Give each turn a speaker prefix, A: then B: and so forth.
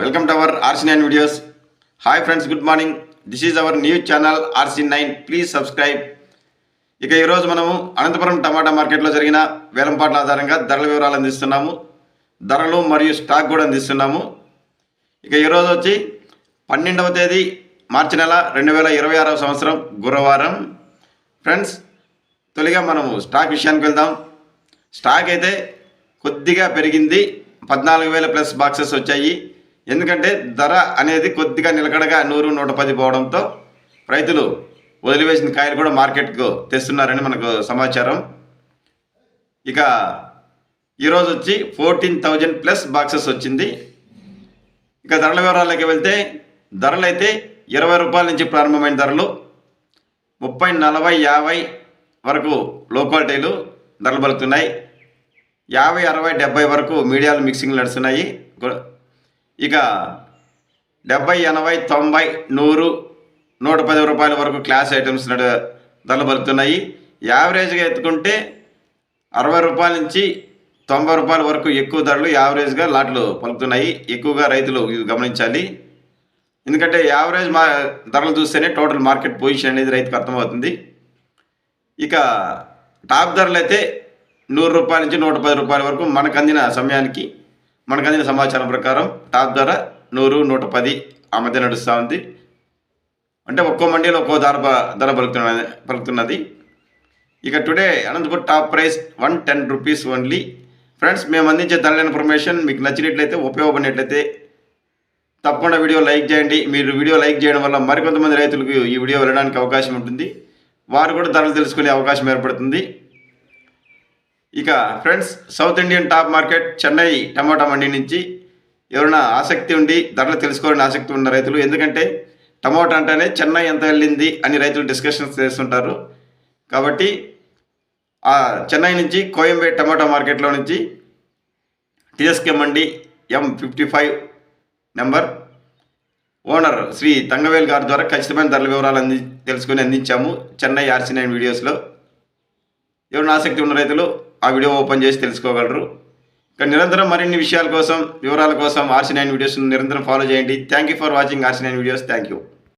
A: Welcome to our RC9 videos. Hi friends, good morning. This is our new channel RC9. Please subscribe. ఇక ఈరోజు మనము అనంతపురం టమాటా మార్కెట్లో జరిగిన వేలంపాట్ల ఆధారంగా ధరల వివరాలు అందిస్తున్నాము. ధరలు మరియు స్టాక్ కూడా అందిస్తున్నాము. ఇక ఈరోజు వచ్చి 12వ తేదీ మార్చి నెల 2026వ సంవత్సరం గురువారం. ఫ్రెండ్స్, తొలిగా మనము స్టాక్ విషయానికి వెళ్దాం. స్టాక్ అయితే కొద్దిగా పెరిగింది. 14,000 ప్లస్ బాక్సెస్ వచ్చాయి. ఎందుకంటే ధర అనేది కొద్దిగా నిలకడగా 100-110 పోవడంతో రైతులు వదిలివేసిన కాయలు కూడా మార్కెట్కు తెస్తున్నారని మనకు సమాచారం. ఇక ఈరోజు వచ్చి 14,000 ప్లస్ బాక్సెస్ వచ్చింది. ఇక ధరల వివరాలకి వెళ్తే ధరలు అయితే 20 రూపాయల నుంచి ప్రారంభమైన ధరలు 30, 40, 50 వరకు లో క్వాలిటీలు ధరలు పలుకుతున్నాయి. 50, 60, 70 వరకు మీడియాలు మిక్సింగ్ నడుస్తున్నాయి. ఇక 70, 80, 90, 100, 110 రూపాయల వరకు క్లాస్ ఐటమ్స్ ధరలు పలుకుతున్నాయి. యావరేజ్గా ఎత్తుకుంటే 60 రూపాయల నుంచి 90 రూపాయల వరకు ఎక్కువ ధరలు యావరేజ్గా లాట్లు పలుకుతున్నాయి. ఎక్కువగా రైతులు ఇది గమనించాలి. ఎందుకంటే యావరేజ్ ధరలు చూస్తేనే టోటల్ మార్కెట్ పొజిషన్ అనేది రైతుకు అర్థమవుతుంది. ఇక టాప్ ధరలు అయితే 100 రూపాయల నుంచి 110 రూపాయల వరకు మనకు అందిన సమాచారం ప్రకారం టాప్ ధర 100, 110 ఆ మధ్య నడుస్తూ ఉంది. అంటే ఒక్కో మండీలో ఒక్కో ధర పలుకుతున్నది. ఇక today Anantapuram top price 110 rupees only. Friends, మేము అందించే ధరల ఇన్ఫర్మేషన్ మీకు నచ్చినట్లయితే, ఉపయోగపడినట్లయితే తప్పకుండా వీడియో లైక్ చేయండి. మీరు వీడియో లైక్ చేయడం వల్ల మరికొంతమంది రైతులకు ఈ వీడియో వెళ్ళడానికి అవకాశం ఉంటుంది. వారు కూడా ధరలు తెలుసుకునే అవకాశం ఏర్పడుతుంది. ఇక friends, South Indian top market Chennai tomato మండీ నుంచి ఎవరైనా ఆసక్తి ఉండి ధరలు తెలుసుకోవాలని ఆసక్తి ఉన్న రైతులు, ఎందుకంటే టమాటా అంటేనే చెన్నై ఎంత వెళ్ళింది అని రైతులు డిస్కషన్స్ చేస్తుంటారు. కాబట్టి ఆ చెన్నై నుంచి కోయంబేడ్ టమాటా మార్కెట్లో నుంచి TSK mandi M55 number owner Shri Thangavel గారి ద్వారా ఖచ్చితమైన ధరల వివరాలు తెలుసుకుని అందించాము చెన్నై RC9 వీడియోస్లో. ఎవరైనా ఆసక్తి ఉన్న రైతులు ఆ వీడియో ఓపెన్ చేసి తెలుసుకోగలరు. ఇక నిరంతరం మరిన్ని విషయాల కోసం, వివరాల కోసం RC9 వీడియోస్ నిరంతరం ఫాలో చేయండి. Thank you for watching RC9 videos. Thank you.